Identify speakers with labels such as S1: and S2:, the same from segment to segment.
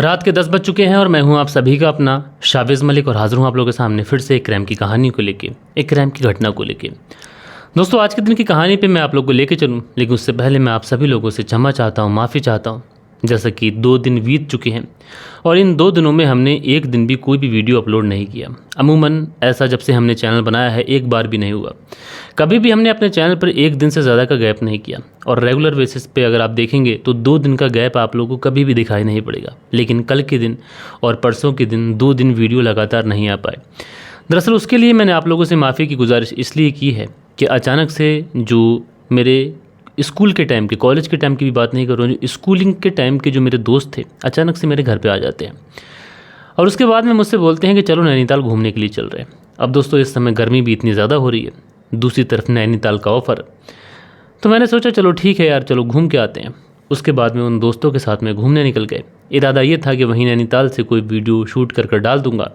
S1: रात के 10 बज चुके हैं और मैं हूं आप सभी का अपना शाविज़ मलिक और हाजिर हूं आप लोगों के सामने फिर से एक क्राइम की कहानी को लेके, एक क्राइम की घटना को लेके। दोस्तों, आज के दिन की कहानी पे मैं आप लोगों को लेके चलूं, लेकिन उससे पहले मैं आप सभी लोगों से क्षमा चाहता हूं, माफ़ी चाहता हूं। जैसा कि 2 दिन बीत चुके हैं और इन 2 दिनों में हमने एक दिन भी कोई भी वीडियो अपलोड नहीं किया। अमूमन ऐसा जब से हमने चैनल बनाया है एक बार भी नहीं हुआ। कभी भी हमने अपने चैनल पर एक दिन से ज़्यादा का गैप नहीं किया और रेगुलर बेसिस पे अगर आप देखेंगे तो 2 दिन का गैप आप लोगों को कभी भी दिखाई नहीं पड़ेगा। लेकिन कल के दिन और परसों के दिन 2 दिन वीडियो लगातार नहीं आ पाए। दरअसल उसके लिए मैंने आप लोगों से माफ़ी की गुजारिश इसलिए की है कि अचानक से जो मेरे स्कूल के टाइम के, कॉलेज के टाइम की भी बात नहीं कर रहा हूँ, जो स्कूलिंग के टाइम के जो मेरे दोस्त थे अचानक से मेरे घर पे आ जाते हैं और उसके बाद में मुझसे बोलते हैं कि चलो नैनीताल घूमने के लिए चल रहे हैं। अब दोस्तों, इस समय गर्मी भी इतनी ज़्यादा हो रही है, दूसरी तरफ नैनीताल का ऑफ़र, तो मैंने सोचा चलो ठीक है यार, चलो घूम के आते हैं। उसके बाद में उन दोस्तों के साथ में घूमने निकल गए। इरादा ये था कि वहीं नैनीताल से कोई वीडियो शूट कर डाल दूंगा,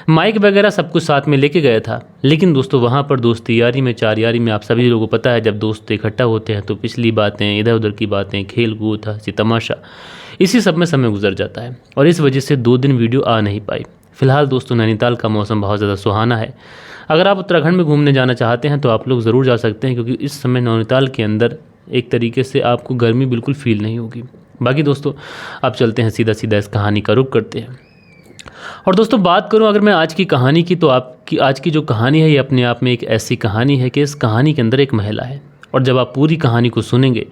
S1: माइक वगैरह सब कुछ साथ में लेके गया था। लेकिन दोस्तों, वहाँ पर दोस्ती यारी में, चार यारी में, आप सभी लोगों को पता है जब दोस्त इकट्ठा होते हैं तो पिछली बातें, इधर उधर की बातें, खेल कूद, हंसी तमाशा, इसी सब में समय गुजर जाता है और इस वजह से 2 दिन वीडियो आ नहीं पाई। फिलहाल दोस्तों, नैनीताल का मौसम बहुत ज़्यादा सुहाना है। अगर आप उत्तराखंड में घूमने जाना चाहते हैं तो आप लोग ज़रूर जा सकते हैं, क्योंकि इस समय नैनीताल के अंदर एक तरीके से आपको गर्मी बिल्कुल फील नहीं होगी। बाकी दोस्तों, आप चलते हैं सीधा सीधा इस कहानी का रुख करते हैं। और दोस्तों, बात करूं अगर मैं आज की कहानी की, तो आपकी आज की जो कहानी है ये अपने आप में एक ऐसी कहानी है कि इस कहानी के अंदर एक महिला है और जब आप पूरी कहानी को सुनेंगे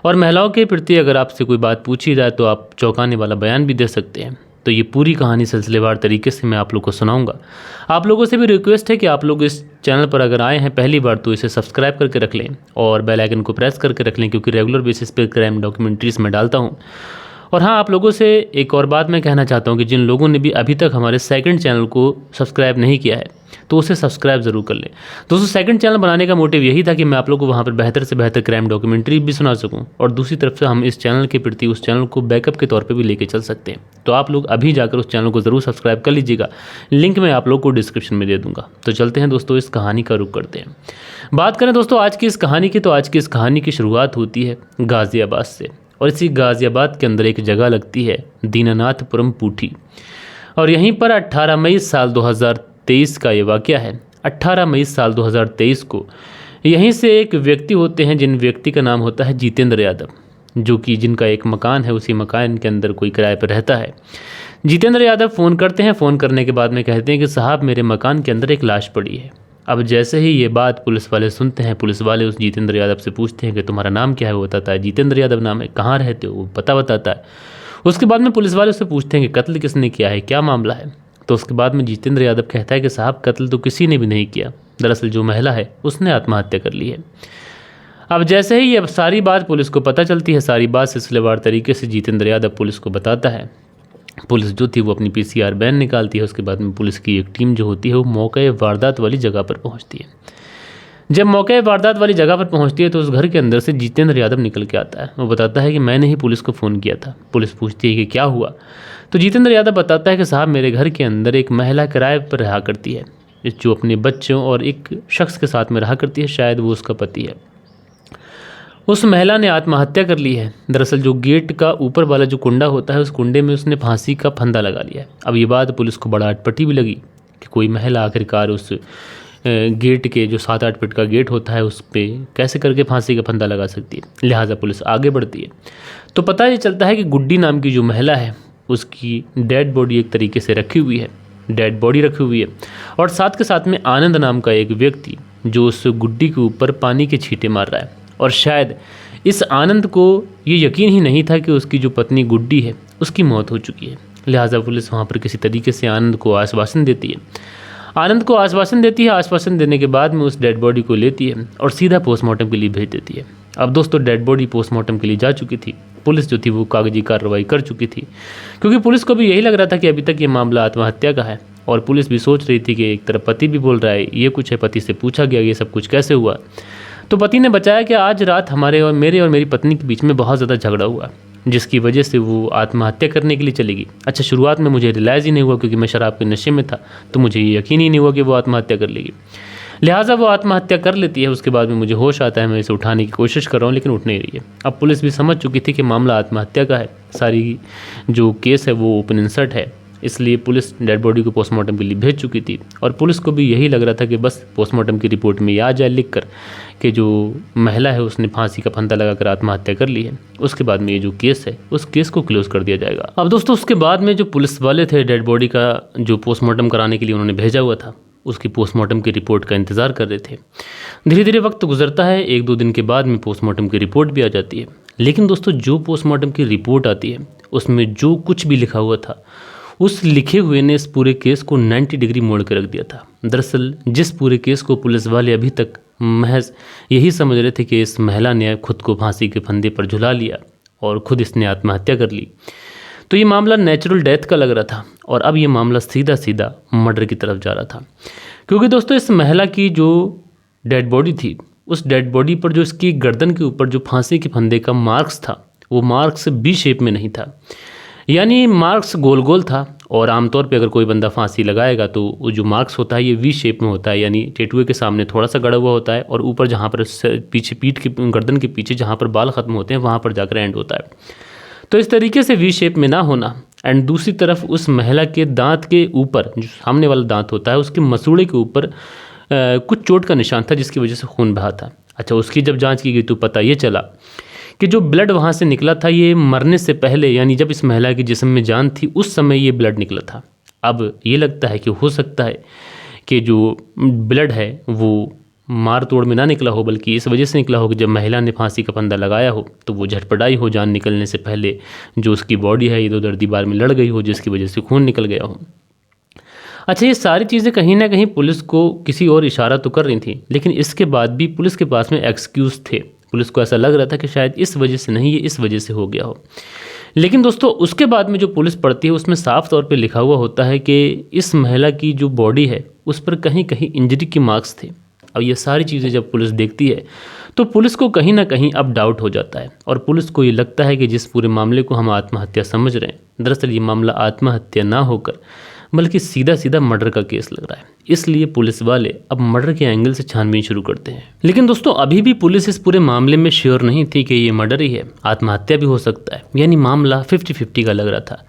S1: और महिलाओं के प्रति अगर आपसे कोई बात पूछी जाए तो आप चौंकाने वाला बयान भी दे सकते हैं। तो ये पूरी कहानी सिलसिलेवार तरीके से मैं आप लोग को सुनाऊंगा। आप लोगों से भी रिक्वेस्ट है कि आप लोग इस चैनल पर अगर आए हैं पहली बार तो इसे सब्सक्राइब करके रख लें और बेल आइकन को प्रेस करके रख लें, क्योंकि रेगुलर बेसिस पे क्राइम डॉक्यूमेंट्रीज में डालता हूँ। और हाँ, आप लोगों से एक और बात मैं कहना चाहता हूँ कि जिन लोगों ने भी अभी तक हमारे सेकंड चैनल को सब्सक्राइब नहीं किया है तो उसे सब्सक्राइब ज़रूर कर लें। दोस्तों, सेकंड चैनल बनाने का मोटिव यही था कि मैं आप लोगों को वहाँ पर बेहतर से बेहतर क्राइम डॉक्यूमेंट्री भी सुना सकूँ और दूसरी तरफ से हम इस चैनल के प्रति उस चैनल को बैकअप के तौर पर भी लेके चल सकते हैं। तो आप लोग अभी जाकर उस चैनल को ज़रूर सब्सक्राइब कर लीजिएगा, लिंक मैं आप लोग को डिस्क्रिप्शन में दे दूँगा। तो चलते हैं दोस्तों, इस कहानी का रुख करते हैं। बात करें दोस्तों आज की इस कहानी की, तो आज की इस कहानी की शुरुआत होती है गाज़ियाबाद से और इसी गाज़ियाबाद के अंदर एक जगह लगती है दीनानाथपुरम पूठी और यहीं पर 18 मई साल 2023 का ये वाक़या है। 18 मई साल 2023 को यहीं से एक व्यक्ति होते हैं जिन व्यक्ति का नाम होता है जितेंद्र यादव, जो कि जिनका एक मकान है, उसी मकान के अंदर कोई किराए पर रहता है। जितेंद्र यादव फ़ोन करते हैं, फ़ोन करने के बाद में कहते हैं कि साहब मेरे मकान के अंदर एक लाश पड़ी है। अब जैसे ही ये बात पुलिस वाले सुनते हैं, पुलिस वाले उस जितेंद्र यादव से पूछते हैं कि तुम्हारा नाम क्या है। वो बताता है जितेंद्र यादव नाम है। कहाँ रहते हो? वो पता बताता है। उसके बाद में पुलिस वाले उससे पूछते हैं कि कत्ल किसने किया है, क्या मामला है। तो उसके बाद में जितेंद्र यादव कहता है कि साहब कत्ल तो किसी ने भी नहीं किया, दरअसल जो महिला है उसने आत्महत्या कर ली है। अब जैसे ही ये सारी बात पुलिस को पता चलती है, सारी बात सिलसिलेवार तरीके से जितेंद्र यादव पुलिस को बताता है। पुलिस जो थी वो अपनी PCR वैन निकालती है। उसके बाद में पुलिस की एक टीम जो होती है वो मौके वारदात वाली जगह पर पहुंचती है। जब मौके वारदात वाली जगह पर पहुंचती है तो उस घर के अंदर से जितेंद्र यादव निकल के आता है। वो बताता है कि मैंने ही पुलिस को फ़ोन किया था। पुलिस पूछती है कि क्या हुआ, तो जितेंद्र यादव बताता है कि साहब मेरे घर के अंदर एक महिला किराए पर रहा करती है, जो अपने बच्चों और एक शख्स के साथ में रहा करती है, शायद वो उसका पति है। उस महिला ने आत्महत्या कर ली है। दरअसल जो गेट का ऊपर वाला जो कुंडा होता है उस कुंडे में उसने फांसी का फंदा लगा लिया है। अब ये बात पुलिस को बड़ा अटपटी भी लगी कि कोई महिला आखिरकार उस गेट के जो 7-8 फीट का गेट होता है उस पर कैसे करके फांसी का फंदा लगा सकती है। लिहाजा पुलिस आगे बढ़ती है तो पता ये चलता है कि गुड्डी नाम की जो महिला है उसकी डेड बॉडी एक तरीके से रखी हुई है, डेड बॉडी रखी हुई है और साथ के साथ में आनंद नाम का एक व्यक्ति जो उस गुड्डी के ऊपर पानी के छींटे मार रहा है। और शायद इस आनंद को ये यकीन ही नहीं था कि उसकी जो पत्नी गुड्डी है उसकी मौत हो चुकी है। लिहाजा पुलिस वहाँ पर किसी तरीके से आनंद को आश्वासन देती है। आश्वासन देने के बाद में उस डेड बॉडी को लेती है और सीधा पोस्टमार्टम के लिए भेज देती है। अब दोस्तों, डेड बॉडी पोस्टमार्टम के लिए जा चुकी थी। पुलिस जो थी वो कागजी कार्रवाई कर चुकी थी, क्योंकि पुलिस को भी यही लग रहा था कि अभी तक ये मामला आत्महत्या का है और पुलिस भी सोच रही थी कि एक तरफ पति भी बोल रहा है ये कुछ है, पति से पूछा गया ये सब कुछ कैसे हुआ, तो पति ने बताया कि आज रात मेरे और मेरी पत्नी के बीच में बहुत ज़्यादा झगड़ा हुआ, जिसकी वजह से वो आत्महत्या करने के लिए चली गई। अच्छा, शुरुआत में मुझे रियलाइज़ ही नहीं हुआ क्योंकि मैं शराब के नशे में था, तो मुझे ये यकीन ही नहीं हुआ कि वो आत्महत्या कर लेगी। लिहाजा वो आत्महत्या कर लेती है। उसके बाद में मुझे होश आता है, मैं इसे उठाने की कोशिश कर रहा हूँ लेकिन उठ नहीं रही है। अब पुलिस भी समझ चुकी थी कि मामला आत्महत्या का है, सारी जो केस है वो ओपन इंसर्ट है, इसलिए पुलिस डेड बॉडी को पोस्टमार्टम के लिए भेज चुकी थी। और पुलिस को भी यही लग रहा था कि बस पोस्टमार्टम की रिपोर्ट में ये आ जाए लिख कर कि जो महिला है उसने फांसी का फंदा लगाकर आत्महत्या कर ली है। उसके बाद में ये जो केस है उस केस को क्लोज कर दिया जाएगा। अब दोस्तों उसके बाद में जो पुलिस वाले थे डेड बॉडी का जो पोस्टमार्टम कराने के लिए उन्होंने भेजा हुआ था, उसकी पोस्टमार्टम की रिपोर्ट का इंतज़ार कर रहे थे। धीरे धीरे वक्त गुजरता है, 1-2 दिन के बाद में पोस्टमार्टम की रिपोर्ट भी आ जाती है। लेकिन दोस्तों जो पोस्टमार्टम की रिपोर्ट आती है उसमें जो कुछ भी लिखा हुआ था उस लिखे हुए ने इस पूरे केस को 90 डिग्री मोड़ कर रख दिया था। दरअसल जिस पूरे केस को पुलिस वाले अभी तक महज यही समझ रहे थे कि इस महिला ने खुद को फांसी के फंदे पर झुला लिया और खुद इसने आत्महत्या कर ली, तो ये मामला नेचुरल डेथ का लग रहा था और अब ये मामला सीधा सीधा मर्डर की तरफ जा रहा था। क्योंकि दोस्तों इस महिला की जो डेड बॉडी थी, उस डेड बॉडी पर जो इसकी गर्दन के ऊपर जो फांसी के फंदे का मार्क्स था वो मार्क्स बी शेप में नहीं था, यानी मार्क्स गोल गोल था। और आमतौर पे अगर कोई बंदा फांसी लगाएगा तो वो जो मार्क्स होता है ये वी शेप में होता है, यानी टेटुए के सामने थोड़ा सा गड़ा हुआ होता है और ऊपर जहाँ पर पीछे पीठ की गर्दन के पीछे जहाँ पर बाल ख़त्म होते हैं वहाँ पर जाकर एंड होता है। तो इस तरीके से वी शेप में ना होना, एंड दूसरी तरफ उस महिला के दांत के ऊपर जो सामने वाला दांत होता है उसके मसूड़े के ऊपर कुछ चोट का निशान था जिसकी वजह से खून बहा था। अच्छा, उसकी जब जांच की गई तो पता ये चला कि जो ब्लड वहाँ से निकला था ये मरने से पहले, यानी जब इस महिला की जिस्म में जान थी उस समय ये ब्लड निकला था। अब ये लगता है कि हो सकता है कि जो ब्लड है वो मार तोड़ में ना निकला हो, बल्कि इस वजह से निकला हो कि जब महिला ने फांसी का फंदा लगाया हो तो वो झटपटाई हो, जान निकलने से पहले जो उसकी बॉडी है इधर उधर दीवार में लड़ गई हो जिसकी वजह से खून निकल गया हो। अच्छा, ये सारी चीज़ें कहीं ना कहीं पुलिस को किसी और इशारा तो कर रही थी, लेकिन इसके बाद भी पुलिस के पास में एक्सक्यूज़ थे। पुलिस को ऐसा लग रहा था कि शायद इस वजह से नहीं, ये इस वजह से हो गया हो। लेकिन दोस्तों उसके बाद में जो पुलिस पढ़ती है उसमें साफ तौर पे लिखा हुआ होता है कि इस महिला की जो बॉडी है उस पर कहीं कहीं इंजरी के मार्क्स थे। अब ये सारी चीज़ें जब पुलिस देखती है तो पुलिस को कहीं ना कहीं अब डाउट हो जाता है और पुलिस को ये लगता है कि जिस पूरे मामले को हम आत्महत्या समझ रहे हैं, दरअसल ये मामला आत्महत्या ना होकर बल्कि सीधा सीधा मर्डर का केस लग रहा है। इसलिए पुलिस वाले अब मर्डर के एंगल से छानबीन शुरू करते हैं। लेकिन दोस्तों अभी भी पुलिस इस पूरे मामले में श्योर नहीं थी कि ये मर्डर ही है, आत्महत्या भी हो सकता है, यानी मामला 50-50 का लग रहा था।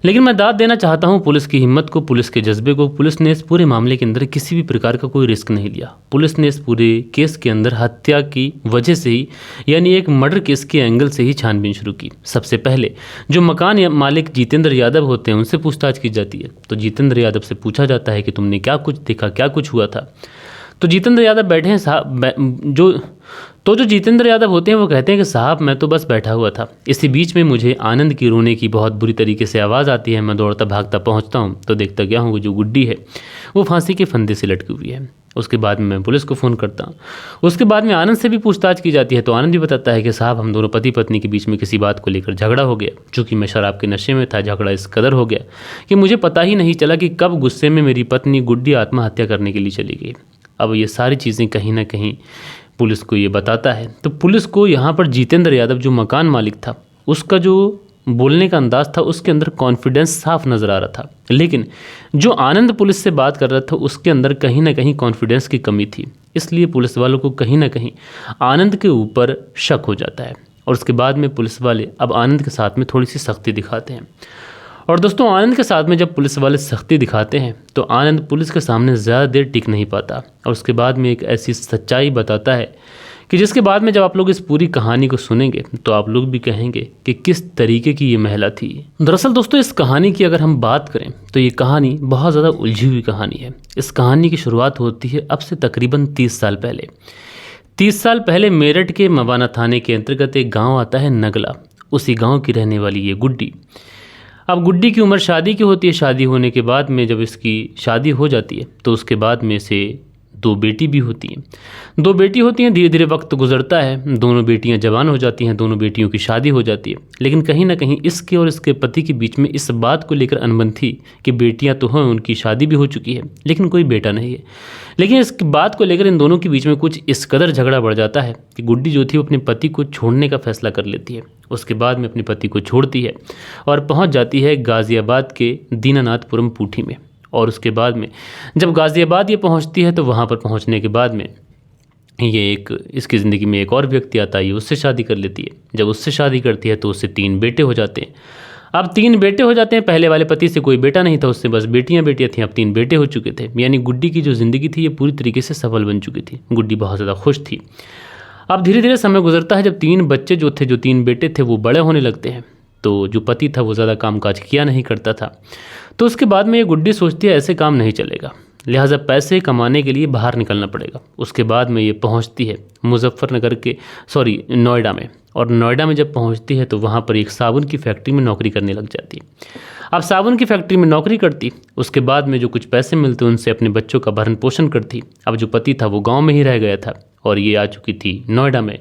S1: लेकिन मैं दाद देना चाहता हूँ पुलिस की हिम्मत को, पुलिस के जज्बे को। पुलिस ने इस पूरे मामले के अंदर किसी भी प्रकार का कोई रिस्क नहीं लिया। पुलिस ने इस पूरे केस के अंदर हत्या की वजह से ही, यानी एक मर्डर केस के एंगल से ही छानबीन शुरू की। सबसे पहले जो मकान मालिक जितेंद्र यादव होते हैं उनसे पूछताछ की जाती है। तो जितेंद्र यादव से पूछा जाता है कि तुमने क्या कुछ देखा, क्या कुछ हुआ था। तो जितेंद्र यादव बैठे हैं साहब, जो जितेंद्र यादव होते हैं वो कहते हैं कि साहब मैं तो बस बैठा हुआ था, इसी बीच में मुझे आनंद की रोने की बहुत बुरी तरीके से आवाज़ आती है। मैं दौड़ता भागता पहुंचता हूं तो देखता क्या हूँ वो जो गुड्डी है वो फांसी के फंदे से लटकी हुई है। उसके बाद में मैं पुलिस को फ़ोन करता हूँ। उसके बाद में आनंद से भी पूछताछ की जाती है। तो आनंद भी बताता है कि साहब हम दोनों पति पत्नी के बीच में किसी बात को लेकर झगड़ा हो गया। चूँकि मैं शराब के नशे में था, झगड़ा इस कदर हो गया कि मुझे पता ही नहीं चला कि कब गुस्से में मेरी पत्नी गुड्डी आत्महत्या करने के लिए चली गई। अब ये सारी चीज़ें कहीं ना कहीं पुलिस को ये बताता है। तो पुलिस को यहाँ पर जितेंद्र यादव जो मकान मालिक था उसका जो बोलने का अंदाज़ था उसके अंदर कॉन्फिडेंस साफ नज़र आ रहा था, लेकिन जो आनंद पुलिस से बात कर रहा था उसके अंदर कहीं ना कहीं कॉन्फिडेंस की कमी थी। इसलिए पुलिस वालों को कहीं ना कहीं आनंद के ऊपर शक हो जाता है और उसके बाद में पुलिस वाले अब आनंद के साथ में थोड़ी सी सख्ती दिखाते हैं। और दोस्तों आनंद के साथ में जब पुलिस वाले सख्ती दिखाते हैं तो आनंद पुलिस के सामने ज़्यादा देर टिक नहीं पाता और उसके बाद में एक ऐसी सच्चाई बताता है कि जिसके बाद में जब आप लोग इस पूरी कहानी को सुनेंगे तो आप लोग भी कहेंगे कि किस तरीके की ये महिला थी। दरअसल दोस्तों इस कहानी की अगर हम बात करें तो ये कहानी बहुत ज़्यादा उलझी हुई कहानी है। इस कहानी की शुरुआत होती है अब से तकरीबन 30 साल पहले। 30 साल पहले मेरठ के मवाना थाने के अंतर्गत एक गाँव आता है नगला। उसी गाँव की रहने वाली ये गुड्डी। अब गुड्डी की उम्र शादी की होती है। शादी होने के बाद में जब इसकी शादी हो जाती है तो उसके बाद में से 2 बेटी भी होती हैं। 2 बेटी होती हैं। धीरे धीरे वक्त गुजरता है, दोनों बेटियां जवान हो जाती हैं, दोनों बेटियों की शादी हो जाती है। लेकिन कहीं ना कहीं इसके और इसके पति के बीच में इस बात को लेकर अनबन थी कि बेटियां तो हैं, उनकी शादी भी हो चुकी है लेकिन कोई बेटा नहीं है। लेकिन इस बात को लेकर इन दोनों के बीच में कुछ इस कदर झगड़ा बढ़ जाता है कि गुड्डी जो थी वो अपने पति को छोड़ने का फैसला कर लेती है। उसके बाद में अपने पति को छोड़ती है और पहुंच जाती है गाज़ियाबाद के दीनानाथपुरम पूठी में। और उसके बाद में जब गाज़ियाबाद ये पहुंचती है तो वहाँ पर पहुंचने के बाद में ये इसकी ज़िंदगी में एक और व्यक्ति आता है, ये उससे शादी कर लेती है। जब उससे शादी करती है तो उससे 3 बेटे हो जाते हैं। अब 3 बेटे हो जाते हैं, पहले वाले पति से कोई बेटा नहीं था, उससे बस बेटियां थीं। अब 3 बेटे हो चुके थे, यानी गुड्डी की जो ज़िंदगी थी ये पूरी तरीके से सफल बन चुकी थी। गुड्डी बहुत ज़्यादा खुश थी। अब धीरे धीरे समय गुजरता है, जब 3 बच्चे जो 3 बेटे थे वो बड़े होने लगते हैं, तो जो पति था वो ज़्यादा कामकाज किया नहीं करता था। तो उसके बाद में ये गुड्डी सोचती है ऐसे काम नहीं चलेगा, लिहाजा पैसे कमाने के लिए बाहर निकलना पड़ेगा। उसके बाद में ये पहुंचती है नोएडा में, और नोएडा में जब पहुंचती है तो वहाँ पर एक साबुन की फैक्ट्री में नौकरी करने लग जाती है। अब साबुन की फैक्ट्री में नौकरी करती, उसके बाद में जो कुछ पैसे मिलते उनसे अपने बच्चों का भरण पोषण करती। अब जो पति था वो गाँव में ही रह गया था और ये आ चुकी थी नोएडा में।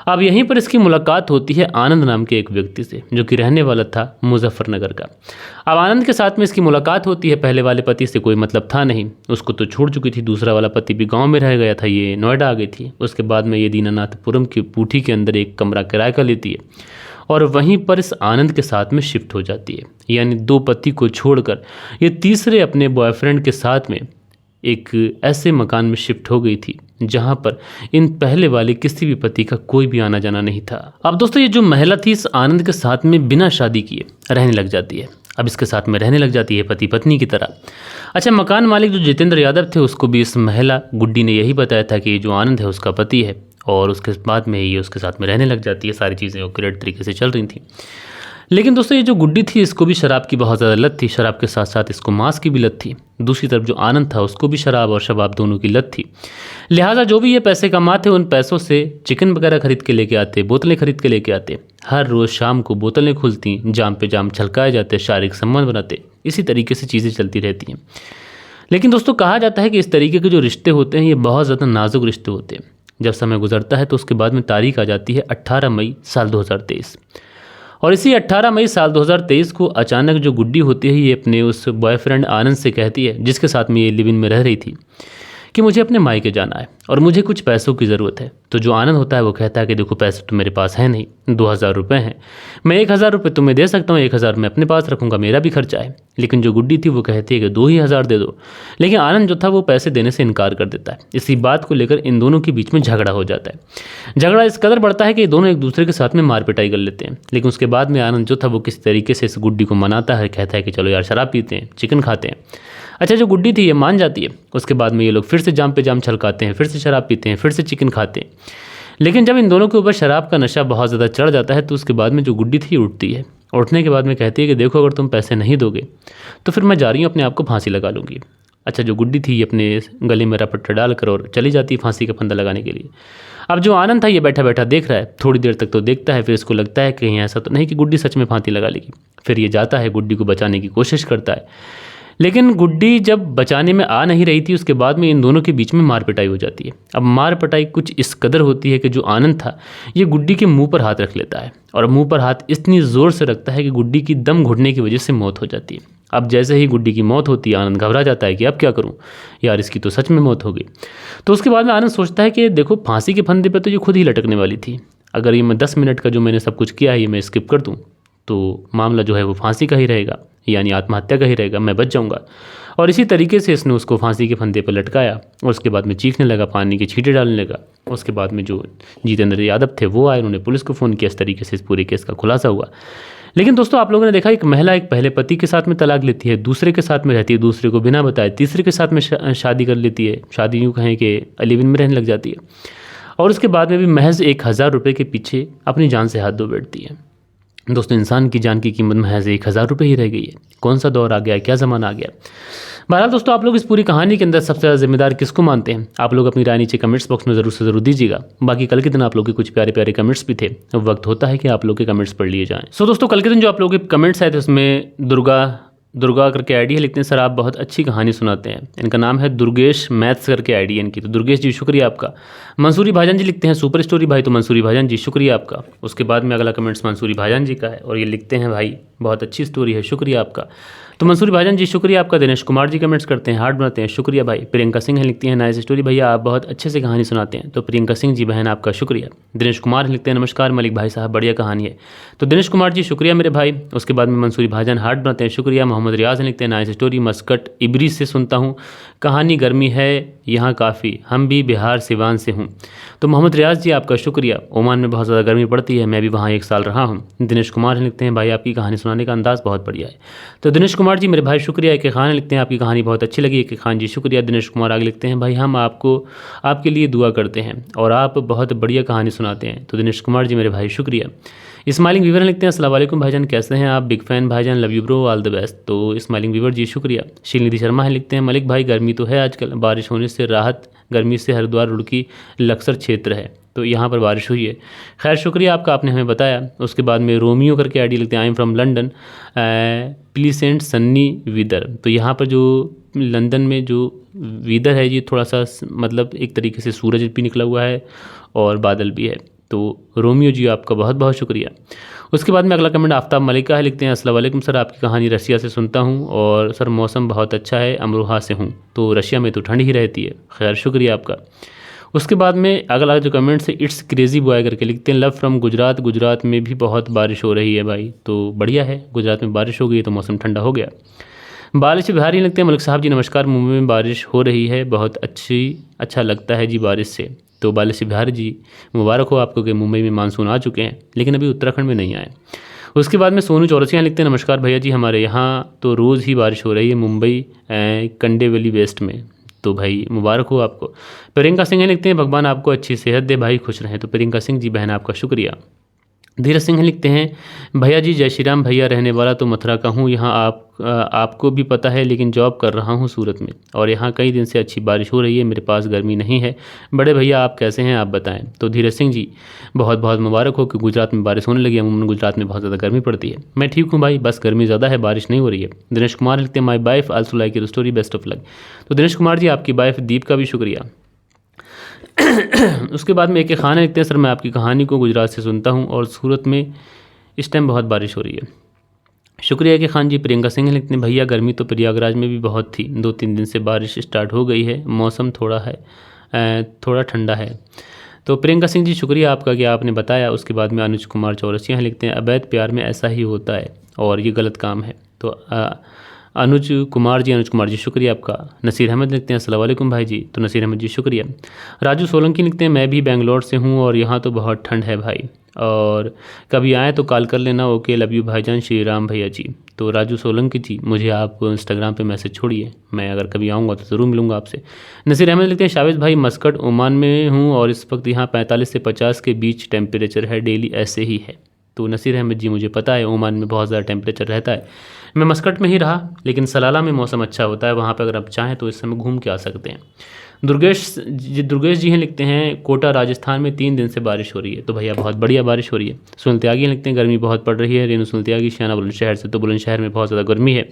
S1: अब यहीं पर इसकी मुलाकात होती है आनंद नाम के एक व्यक्ति से, जो कि रहने वाला था मुजफ्फरनगर का। अब आनंद के साथ में इसकी मुलाकात होती है। पहले वाले पति से कोई मतलब था नहीं, उसको तो छोड़ चुकी थी, दूसरा वाला पति भी गांव में रह गया था, ये नोएडा आ गई थी। उसके बाद में ये दीनानाथपुरम की पूठी के अंदर एक कमरा किराए का लेती है और वहीं पर इस आनंद के साथ में शिफ्ट हो जाती है। यानी 2 पति को छोड़कर ये तीसरे अपने बॉयफ्रेंड के साथ में एक ऐसे मकान में शिफ्ट हो गई थी जहां पर इन पहले वाले किसी भी पति का कोई भी आना जाना नहीं था। अब दोस्तों ये जो महिला थी इस आनंद के साथ में बिना शादी किए रहने लग जाती है। अब इसके साथ में रहने लग जाती है पति पत्नी की तरह। अच्छा, मकान मालिक जो जितेंद्र यादव थे उसको भी इस महिला गुड्डी ने यही बताया था कि ये जो आनंद है उसका पति है, और उसके बाद में ये उसके साथ में रहने लग जाती है। सारी चीज़ें ऑक्यूरेट तरीके से चल रही थी। लेकिन दोस्तों ये जो गुड्डी थी इसको भी शराब की बहुत ज़्यादा लत थी, शराब के साथ साथ इसको मांस की भी लत थी। दूसरी तरफ जो आनंद था उसको भी शराब और शबाब दोनों की लत थी। लिहाजा जो भी ये पैसे कमाते उन पैसों से चिकन वगैरह खरीद के लेके आते, बोतलें खरीद के लेके आते। हर रोज़ शाम को बोतलें खुलती, जाम पे जाम छलकाए जाते, शारीरिक संबंध बनाते। इसी तरीके से चीज़ें चलती रहती हैं। लेकिन दोस्तों कहा जाता है कि इस तरीके के जो रिश्ते होते हैं ये बहुत ज़्यादा नाजुक रिश्ते होते हैं। जब समय गुजरता है तो उसके बाद में तारीख आ जाती है 18 मई साल 2023, और इसी 18 मई साल 2023 को अचानक जो गुड्डी होती है ये अपने उस बॉयफ्रेंड आनंद से कहती है, जिसके साथ में ये लिव इन में रह रही थी, कि मुझे अपने मायके जाना है और मुझे कुछ पैसों की ज़रूरत है। तो जो आनंद होता है वो कहता है कि देखो पैसे तो मेरे पास है नहीं, 2000 रुपये हैं, मैं 1000 रुपये तुम्हें दे सकता हूँ, 1000 मैं अपने पास रखूँगा, मेरा भी खर्चा है। लेकिन जो गुड्डी थी वो कहती है कि 2000 दे दो। लेकिन आनंद जो था वो पैसे देने से इनकार कर देता है। इसी बात को लेकर इन दोनों के बीच में झगड़ा हो जाता है। झगड़ा इस कदर बढ़ता है कि दोनों एक दूसरे के साथ में मार पिटाई कर लेते हैं। लेकिन उसके बाद में आनंद जो था वो किसी तरीके से इस गुड्डी को मनाता है, कहता है कि चलो यार शराब पीते हैं, चिकन खाते हैं। अच्छा, जो गुड्डी थी ये मान जाती है। उसके बाद में ये लोग फिर से जाम पे जाम छलकाते हैं, फिर से शराब पीते हैं, फिर से चिकन खाते हैं। लेकिन जब इन दोनों के ऊपर शराब का नशा बहुत ज़्यादा चढ़ जाता है तो उसके बाद में जो गुड्डी थी उठती है। उठने के बाद में कहती है कि देखो अगर तुम पैसे नहीं दोगे तो फिर मैं जा रही हूँ, अपने आप को फांसी लगा लूँगी। अच्छा, जो गुड्डी थी ये अपने गले में रपट्टा डालकर और चली जाती है फांसी का फंदा लगाने के लिए। अब जो आनंद था ये बैठा बैठा देख रहा है, थोड़ी देर तक तो देखता है, फिर इसको लगता है कहीं ऐसा तो नहीं कि गुड्डी सच में फांसी लगा लेगी। फिर ये जाता है, गुड्डी को बचाने की कोशिश करता है, लेकिन गुड्डी जब बचाने में आ नहीं रही थी उसके बाद में इन दोनों के बीच में मार पिटाई हो जाती है। अब मार पिटाई कुछ इस कदर होती है कि जो आनंद था ये गुड्डी के मुंह पर हाथ रख लेता है, और मुंह पर हाथ इतनी ज़ोर से रखता है कि गुड्डी की दम घुटने की वजह से मौत हो जाती है। अब जैसे ही गुड्डी की मौत होती है आनंद घबरा जाता है कि अब क्या करूं, यार इसकी तो सच में मौत हो गई। तो उसके बाद में आनंद सोचता है कि देखो फांसी के फंदे पर तो ये खुद ही लटकने वाली थी, अगर ये मैं 10 मिनट का जो मैंने सब कुछ किया है ये मैं स्किप कर दूँ तो मामला जो है वो फांसी का ही रहेगा, यानी आत्महत्या का ही रहेगा, मैं बच जाऊंगा। और इसी तरीके से इसने उसको फांसी के फंदे पर लटकाया और उसके बाद में चीखने लगा, पानी की छींटे डालने लगा। उसके बाद में जो जितेंद्र यादव थे वो आए, उन्होंने पुलिस को फ़ोन किया। इस तरीके से इस पूरे केस का खुलासा हुआ। लेकिन दोस्तों आप लोगों ने देखा एक महिला एक पहले पति के साथ में तलाक लेती है, दूसरे के साथ में रहती है, दूसरे को बिना बताए तीसरे के साथ में शादी कर लेती है, शादी यूँ कहें कि लिव इन में रहने लग जाती है, और उसके बाद में भी महज 1000 रुपये के पीछे अपनी जान से हाथ धो बैठती है। दोस्तों इंसान की जान की कीमत महज 1000 रुपये ही रह गई है। कौन सा दौर आ गया, क्या ज़माना आ गया। बहरहाल दोस्तों आप लोग इस पूरी कहानी के अंदर सबसे ज़्यादा जिम्मेदार किसको मानते हैं, आप लोग अपनी राय नीचे कमेंट्स बॉक्स में ज़रूर से ज़रूर दीजिएगा। बाकी कल के दिन आप लोग के कुछ प्यारे प्यारे कमेंट्स भी थे, वक्त होता है कि आप लोग के कमेंट्स पढ़ लिए जाएँ। सो दोस्तों कल के दिन जो आप लोग के कमेंट्स आए थे उसमें दुर्गा करके आईडी है, लिखते हैं सर आप बहुत अच्छी कहानी सुनाते हैं। इनका नाम है दुर्गेश मैथ्स करके आईडी इनकी, तो दुर्गेश जी शुक्रिया आपका। मंसूरी भाईजान जी लिखते हैं सुपर स्टोरी भाई, तो मंसूरी भाईजान जी शुक्रिया आपका। उसके बाद में अगला कमेंट्स मंसूरी भाईजान जी का है और ये लिखते हैं भाई बहुत अच्छी स्टोरी है, शुक्रिया आपका। तो मंसूरी भाईजान जी शुक्रिया आपका। दिनेश कुमार जी कमेंट्स करते हैं, हार्ट बनाते हैं, शुक्रिया भाई। प्रियंका सिंह है, लिखती हैं नाइस स्टोरी भैया आप बहुत अच्छे से कहानी सुनाते हैं, तो प्रियंका सिंह जी बहन आपका शुक्रिया। दिनेश कुमार लिखते हैं नमस्कार मलिक भाई साहब बढ़िया कहानी है, तो दिनेश कुमार जी शुक्रिया मेरे भाई। उसके बाद में मंसूरी भाईजान हार्ट बनाते हैं, शुक्रिया। मोहम्मद मोहम्मद रियाज हैं, लिखते हैं नाइस स्टोरी, मस्कट इबरी से सुनता हूँ, कहानी गर्मी है यहाँ काफ़ी, हम भी बिहार सिवान से हूँ। तो मोहम्मद रियाज जी आपका शुक्रिया। ओमान में बहुत ज़्यादा गर्मी पड़ती है, मैं भी वहाँ 1 साल रहा हूँ। दिनेश कुमार हैं, लिखते हैं भाई आपकी कहानी सुनाने का अंदाज़ बहुत बढ़िया है। तो दिनेश कुमार जी मेरे भाई शुक्रिया। एक खान लिखते हैं आपकी कहानी बहुत अच्छी लगी। एक खान जी शुक्रिया। दिनेश कुमार आगे लिखते हैं भाई हम आपके लिए दुआ करते हैं और आप बहुत बढ़िया कहानी सुनाते हैं। तो दिनेश कुमार जी मेरे भाई शुक्रिया। स्माइलिंग वीवर लिखते हैं अस्सलाम वालेकुम भाईजान, कैसे हैं आप? बिग फैन भाईजान, love you bro, all the best. तो स्माइलिंग वीवर जी शुक्रिया। शीलनिधि शर्मा है, लिखते हैं मलिक भाई गर्मी तो है आजकल, बारिश होने से राहत, गर्मी से हरिद्वार रुड़की लक्सर क्षेत्र है तो यहाँ पर बारिश हुई है। खैर शुक्रिया आपका, आपने हमें बताया। उसके बाद में रोमियो करके आईडी लिखते हैं I am from London pleasant sunny weather. तो यहाँ पर जो लंदन में जो वीदर है ये थोड़ा सा मतलब एक तरीके से सूरज भी निकला हुआ है और बादल भी है। तो रोमियो जी आपका बहुत बहुत शुक्रिया। उसके बाद में अगला कमेंट आफ्ताब मलिक का है, लिखते हैं अस्सलाम वालेकुम सर, आपकी कहानी रशिया से सुनता हूँ और सर मौसम बहुत अच्छा है, अमरोहा से हूँ। तो रशिया में तो ठंड ही रहती है। खैर शुक्रिया आपका। उसके बाद में अगला जो कमेंट्स है इट्स क्रेजी बॉय करके लिखते हैं लव फ्रॉम गुजरात, गुजरात में भी बहुत बारिश हो रही है भाई। तो बढ़िया है, गुजरात में बारिश हो गई तो मौसम ठंडा हो गया। बारिश बिहारी लिखते हैं मलिक साहब जी नमस्कार, मुंबई में बारिश हो रही है, बहुत अच्छा लगता है जी बारिश से। तो बारिश बिहारी जी मुबारक हो आपको कि मुंबई में मानसून आ चुके हैं लेकिन अभी उत्तराखंड में नहीं आए। उसके बाद में सोनू चौरसिया लिखते हैं नमस्कार भैया जी, हमारे यहाँ तो रोज़ ही बारिश हो रही है मुंबई कंडेवली वेस्ट में। तो भाई मुबारक हो आपको। प्रियंका सिंह लिखते हैं भगवान आपको अच्छी सेहत दे भाई, खुश रहें। तो प्रियंका सिंह जी बहन आपका शुक्रिया। धीरज सिंह लिखते हैं भैया जी जय श्री राम भैया, रहने वाला तो मथुरा का हूँ, यहाँ आपको भी पता है लेकिन जॉब कर रहा हूँ सूरत में और यहाँ कई दिन से अच्छी बारिश हो रही है, मेरे पास गर्मी नहीं है। बड़े भैया आप कैसे हैं आप बताएं। तो धीरज सिंह जी बहुत बहुत मुबारक हो कि गुजरात में बारिश होने लगी है। अमूमन गुजरात में बहुत ज़्यादा गर्मी पड़ती है। मैं ठीक हूँ भाई, बस गर्मी ज़्यादा है, बारिश नहीं हो रही है। दिनेश कुमार लिखते हैं my wife also like your story, best of luck. तो दिनेश कुमार जी आपकी वाइफ दीप का भी शुक्रिया। उसके बाद में एक खान लिखते हैं सर मैं आपकी कहानी को गुजरात से सुनता हूँ और सूरत में इस टाइम बहुत बारिश हो रही है। शुक्रिया के खान जी। प्रियंका सिंह लिखते हैं भैया गर्मी तो प्रयागराज में भी बहुत थी, 2-3 दिन से बारिश स्टार्ट हो गई है, मौसम थोड़ा ठंडा है। तो प्रियंका सिंह जी शुक्रिया आपका कि आपने बताया। उसके बाद में अनुज कुमार चौरसिया लिखते हैं अवैध प्यार में ऐसा ही होता है और ये गलत काम है। तो अनुज कुमार जी शुक्रिया आपका। नसीर अहमद लिखते हैं अस्सलाम वालेकुम भाई जी। तो नसीर अहमद जी शुक्रिया। राजू सोलंकी लिखते हैं मैं भी बेंगलोर से हूँ और यहाँ तो बहुत ठंड है भाई, और कभी आए तो कॉल कर लेना, ओके लव यू भाईजान, श्री राम भैया जी। तो राजू सोलंकी जी मुझे आप इंस्टाग्राम पे मैसेज छोड़िए, मैं अगर कभी आऊँगा तो ज़रूर मिलूँगा आपसे। नसीर अहमद लिखते हैं शावेज भाई मस्कट ओमान में हूँ और इस वक्त यहाँ 45 से 50 के बीच टेम्परेचर है, डेली ऐसे ही है। तो नसीर अहमद जी मुझे पता है ओमान में बहुत ज़्यादा टेम्परेचर रहता है। मैं मस्कट में ही रहा लेकिन सलाला में मौसम अच्छा होता है, वहाँ पर अगर आप चाहें तो इस समय घूम के आ सकते हैं। दुर्गेश जी हैं, लिखते हैं कोटा राजस्थान में 3 दिन से बारिश हो रही है। तो भैया बहुत बढ़िया बारिश हो रही है। सुनील त्यागी लिखते हैं गर्मी बहुत पड़ रही है। रेणु सुनील त्यागी शियाना बुलंदशहर से। तो बुलंदशहर में बहुत ज़्यादा गर्मी है।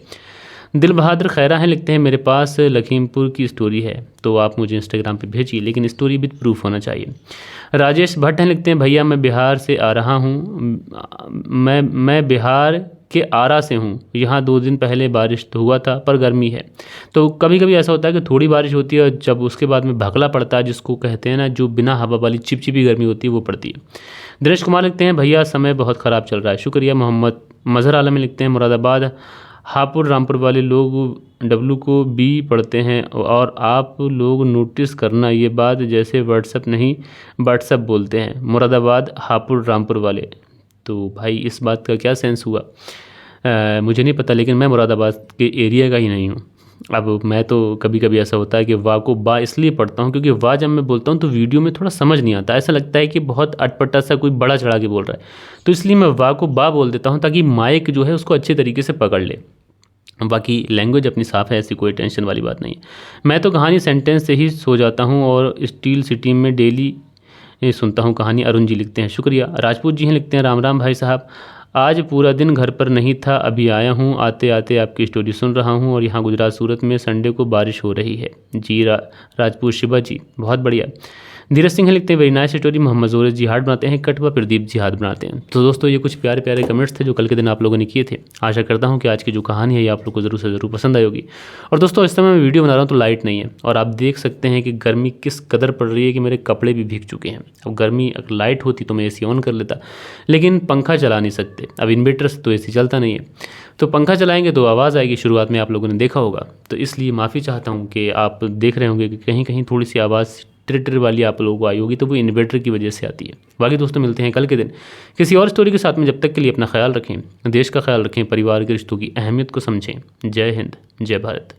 S1: दिल बहादुर खैरा हैं, लिखते हैं मेरे पास लखीमपुर की स्टोरी है, तो आप मुझे इंस्टाग्राम पे भेजिए लेकिन स्टोरी विद प्रूफ होना चाहिए। राजेश भट्ट हैं, लिखते हैं भैया मैं बिहार से आ रहा हूँ, मैं बिहार के आरा से हूँ, यहाँ 2 दिन पहले बारिश तो हुआ था पर गर्मी है। तो कभी कभी ऐसा होता है कि थोड़ी बारिश होती है और जब उसके बाद में भगला पड़ता है, जिसको कहते हैं ना, जो बिना हवा वाली चिपचिपी गर्मी होती है वो पड़ती है। दिनेश कुमार लिखते हैं भैया समय बहुत ख़राब चल रहा है, शुक्रिया। मोहम्मद मजहर आलम लिखते हैं मुरादाबाद हापुड़ रामपुर वाले लोग डब्लू को बी पढ़ते हैं और आप लोग नोटिस करना ये बात, जैसे व्हाट्सएप नहीं व्हाट्सएप बोलते हैं, मुरादाबाद हापुड़ रामपुर वाले। तो भाई इस बात का क्या सेंस हुआ मुझे नहीं पता, लेकिन मैं मुरादाबाद के एरिया का ही नहीं हूँ। अब मैं तो कभी कभी ऐसा होता है कि वाह को बा इसलिए पढ़ता हूँ क्योंकि वाह जब मैं बोलता हूँ तो वीडियो में थोड़ा समझ नहीं आता, ऐसा लगता है कि बहुत अटपटा सा कोई बड़ा चढ़ा के बोल रहा है, तो इसलिए मैं वाह को बा बोल देता हूँ ताकि माइक जो है उसको अच्छे तरीके से पकड़ ले। बाकी लैंग्वेज अपनी साफ़ है, ऐसी कोई टेंशन वाली बात नहीं है। मैं तो कहानी सेंटेंस से ही सो जाता हूँ और स्टील सिटी में डेली सुनता हूँ कहानी। अरुण जी लिखते हैं शुक्रिया। राजपूत जी हैं, लिखते हैं राम राम भाई साहब, आज पूरा दिन घर पर नहीं था, अभी आया हूँ, आते आते आपकी स्टोरी सुन रहा हूँ और यहाँ गुजरात सूरत में संडे को बारिश हो रही है जी। राजपूत शिवा जी बहुत बढ़िया। धीरज सिंह लिखते हैं वेरी नाइस स्टोरी, मोहम्मद जोर जी हार्ड बनाते हैं, कट व प्रदीप जी हाथ बनाते हैं। तो दोस्तों ये कुछ प्यारे प्यारे कमेंट्स थे जो कल के दिन आप लोगों ने किए थे। आशा करता हूँ कि आज की जो कहानी है ये आप लोग को ज़रूर से ज़रूर पसंद आई होगी। और दोस्तों इस समय मैं वीडियो बना रहा हूँ तो लाइट नहीं है और आप देख सकते हैं कि गर्मी किस कदर पड़ रही है कि मेरे कपड़े भी भीग चुके हैं। अब गर्मी अगर लाइट होती तो मैं AC ऑन कर लेता, लेकिन पंखा चला नहीं सकते। अब इन्वर्टर से तो AC चलता नहीं है, तो पंखा चलाएंगे तो आवाज़ आएगी, शुरुआत में आप लोगों ने देखा होगा। तो इसलिए माफ़ी चाहता हूँ कि आप देख रहे होंगे कि कहीं कहीं थोड़ी सी आवाज़ टिर वाली आप लोगों को आई होगी, तो वो इन्वर्टर की वजह से आती है। बाकी दोस्तों मिलते हैं कल के दिन किसी और स्टोरी के साथ में। जब तक के लिए अपना ख्याल रखें, देश का ख्याल रखें, परिवार के रिश्तों की अहमियत को समझें। जय हिंद, जय भारत।